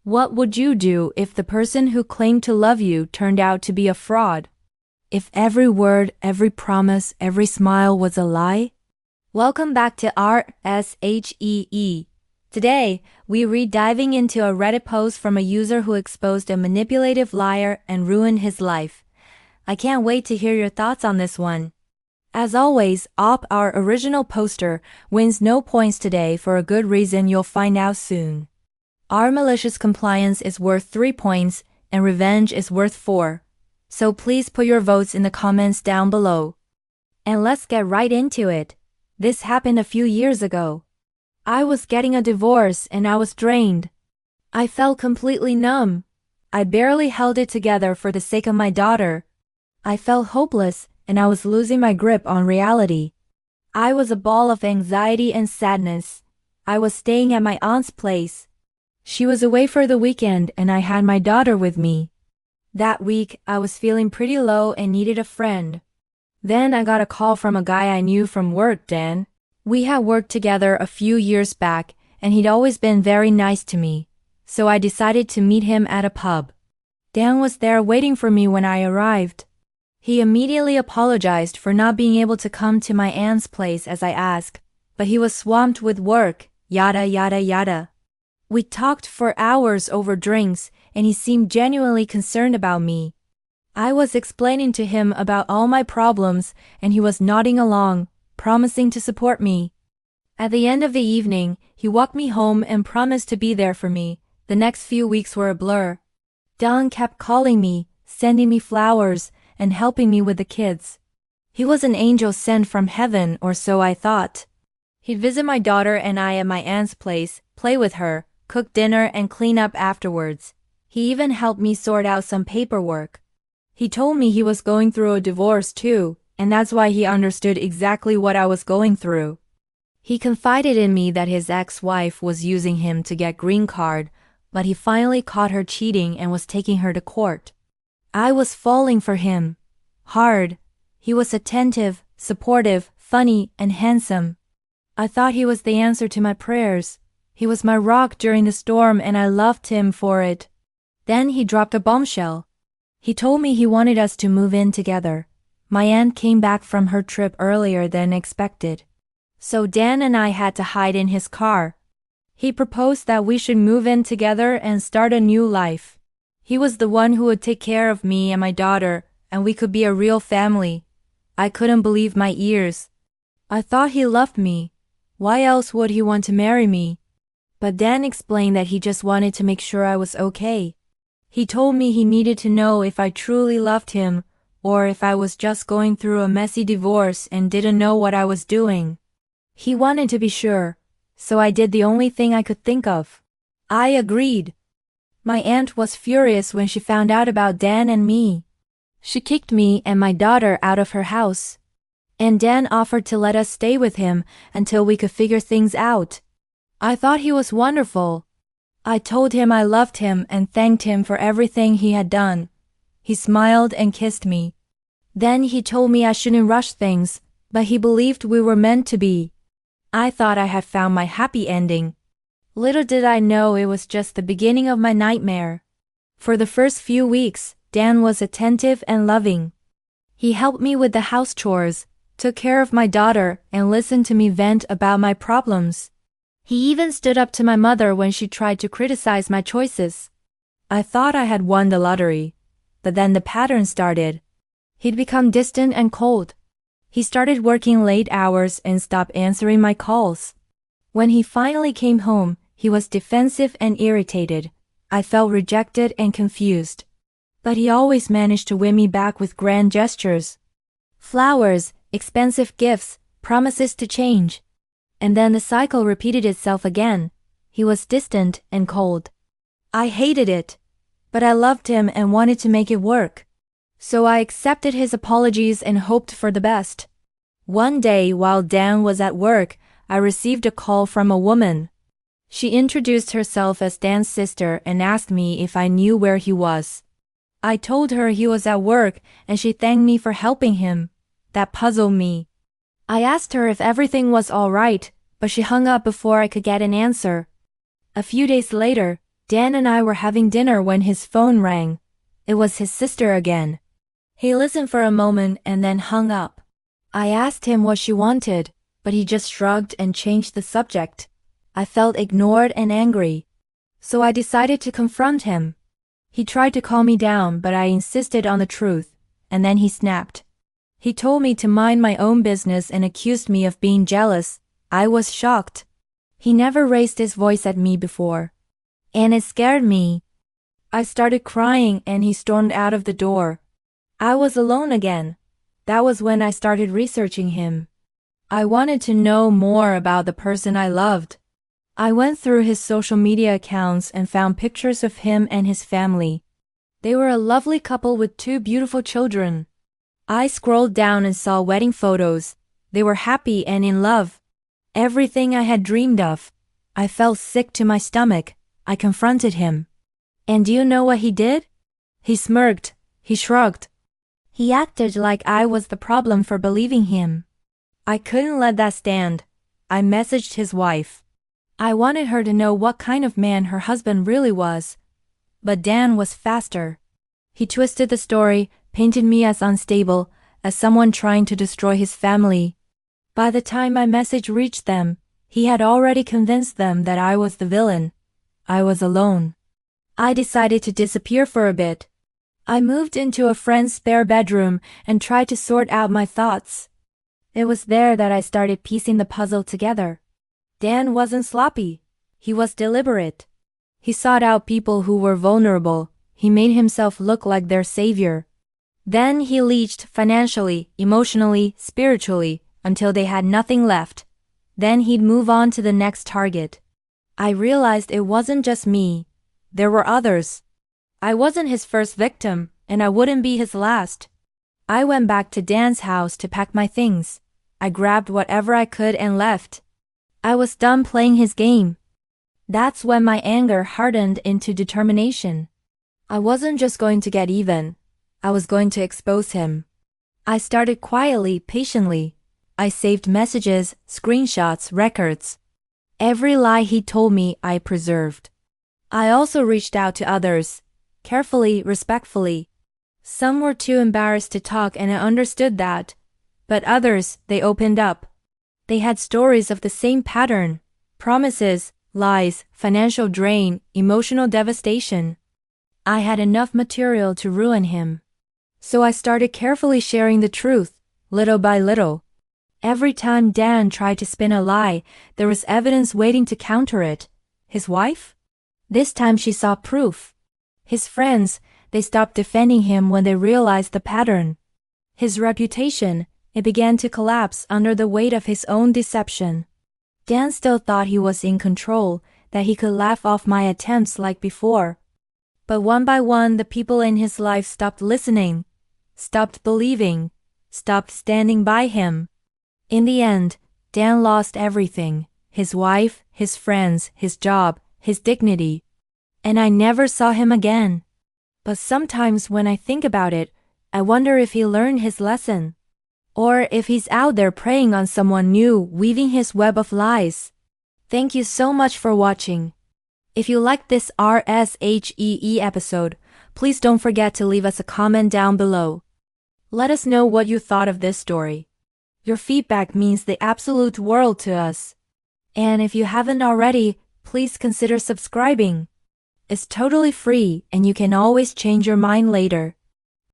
What would you do if the person who claimed to love you turned out to be a fraud? If every word, every promise, every smile was a lie? Welcome back to RSHEE. Today, we read diving into a Reddit post from a user who exposed a manipulative liar and ruined his life. I can't wait to hear your thoughts on this one. As always, our original poster, wins no points today for a good reason you'll find out soon. Our malicious compliance is worth 3 points, and revenge is worth 4. So please put your votes in the comments down below. And let's get right into it. This happened a few years ago. I was getting a divorce and I was drained. I felt completely numb. I barely held it together for the sake of my daughter. I felt hopeless and I was losing my grip on reality. I was a ball of anxiety and sadness. I was staying at my aunt's place. She was away for the weekend and I had my daughter with me. That week, I was feeling pretty low and needed a friend. Then I got a call from a guy I knew from work, Dan. We had worked together a few years back and he'd always been very nice to me. So I decided to meet him at a pub. Dan was there waiting for me when I arrived. He immediately apologized for not being able to come to my aunt's place as I asked, but he was swamped with work, yada yada yada. We talked for hours over drinks, and he seemed genuinely concerned about me. I was explaining to him about all my problems, and he was nodding along, promising to support me. At the end of the evening, he walked me home and promised to be there for me. The next few weeks were a blur. Don kept calling me, sending me flowers, and helping me with the kids. He was an angel sent from heaven, or so I thought. He'd visit my daughter and I at my aunt's place, play with her, cook dinner and clean up afterwards. He even helped me sort out some paperwork. He told me he was going through a divorce too, and that's why he understood exactly what I was going through. He confided in me that his ex-wife was using him to get green card, but he finally caught her cheating and was taking her to court. I was falling for him. Hard. He was attentive, supportive, funny, and handsome. I thought he was the answer to my prayers. He was my rock during the storm and I loved him for it. Then he dropped a bombshell. He told me he wanted us to move in together. My aunt came back from her trip earlier than expected. So Dan and I had to hide in his car. He proposed that we should move in together and start a new life. He was the one who would take care of me and my daughter, and we could be a real family. I couldn't believe my ears. I thought he loved me. Why else would he want to marry me? But Dan explained that he just wanted to make sure I was okay. He told me he needed to know if I truly loved him, or if I was just going through a messy divorce and didn't know what I was doing. He wanted to be sure, so I did the only thing I could think of. I agreed. My aunt was furious when she found out about Dan and me. She kicked me and my daughter out of her house. And Dan offered to let us stay with him until we could figure things out. I thought he was wonderful. I told him I loved him and thanked him for everything he had done. He smiled and kissed me. Then he told me I shouldn't rush things, but he believed we were meant to be. I thought I had found my happy ending. Little did I know it was just the beginning of my nightmare. For the first few weeks, Dan was attentive and loving. He helped me with the house chores, took care of my daughter, and listened to me vent about my problems. He even stood up to my mother when she tried to criticize my choices. I thought I had won the lottery, but then the pattern started. He'd become distant and cold. He started working late hours and stopped answering my calls. When he finally came home, he was defensive and irritated. I felt rejected and confused. But he always managed to win me back with grand gestures. Flowers, expensive gifts, promises to change. And then the cycle repeated itself again. He was distant and cold. I hated it. But I loved him and wanted to make it work. So I accepted his apologies and hoped for the best. One day, while Dan was at work, I received a call from a woman. She introduced herself as Dan's sister and asked me if I knew where he was. I told her he was at work and she thanked me for helping him. That puzzled me. I asked her if everything was all right, but she hung up before I could get an answer. A few days later, Dan and I were having dinner when his phone rang. It was his sister again. He listened for a moment and then hung up. I asked him what she wanted, but he just shrugged and changed the subject. I felt ignored and angry. So I decided to confront him. He tried to calm me down, but I insisted on the truth, and then he snapped. He told me to mind my own business and accused me of being jealous. I was shocked. He never raised his voice at me before. And it scared me. I started crying and he stormed out of the door. I was alone again. That was when I started researching him. I wanted to know more about the person I loved. I went through his social media accounts and found pictures of him and his family. They were a lovely couple with 2 beautiful children. I scrolled down and saw wedding photos. They were happy and in love. Everything I had dreamed of. I felt sick to my stomach. I confronted him. And do you know what he did? He smirked. He shrugged. He acted like I was the problem for believing him. I couldn't let that stand. I messaged his wife. I wanted her to know what kind of man her husband really was. But Dan was faster. He twisted the story, painted me as unstable, as someone trying to destroy his family. By the time my message reached them, he had already convinced them that I was the villain. I was alone. I decided to disappear for a bit. I moved into a friend's spare bedroom and tried to sort out my thoughts. It was there that I started piecing the puzzle together. Dan wasn't sloppy. He was deliberate. He sought out people who were vulnerable. He made himself look like their savior. Then he leached financially, emotionally, spiritually, until they had nothing left. Then he'd move on to the next target. I realized it wasn't just me. There were others. I wasn't his first victim, and I wouldn't be his last. I went back to Dan's house to pack my things. I grabbed whatever I could and left. I was done playing his game. That's when my anger hardened into determination. I wasn't just going to get even. I was going to expose him. I started quietly, patiently. I saved messages, screenshots, records. Every lie he told me I preserved. I also reached out to others. Carefully, respectfully. Some were too embarrassed to talk and I understood that. But others, they opened up. They had stories of the same pattern. Promises, lies, financial drain, emotional devastation. I had enough material to ruin him. So I started carefully sharing the truth, little by little. Every time Dan tried to spin a lie, there was evidence waiting to counter it. His wife? This time she saw proof. His friends, they stopped defending him when they realized the pattern. His reputation, it began to collapse under the weight of his own deception. Dan still thought he was in control, that he could laugh off my attempts like before. But one by one the people in his life stopped listening, stopped believing, stopped standing by him. In the end, Dan lost everything, his wife, his friends, his job, his dignity. And I never saw him again. But sometimes when I think about it, I wonder if he learned his lesson. Or if he's out there preying on someone new, weaving his web of lies. Thank you so much for watching. If you liked this RSHEE episode, please don't forget to leave us a comment down below. Let us know what you thought of this story. Your feedback means the absolute world to us. And if you haven't already, please consider subscribing. It's totally free and you can always change your mind later.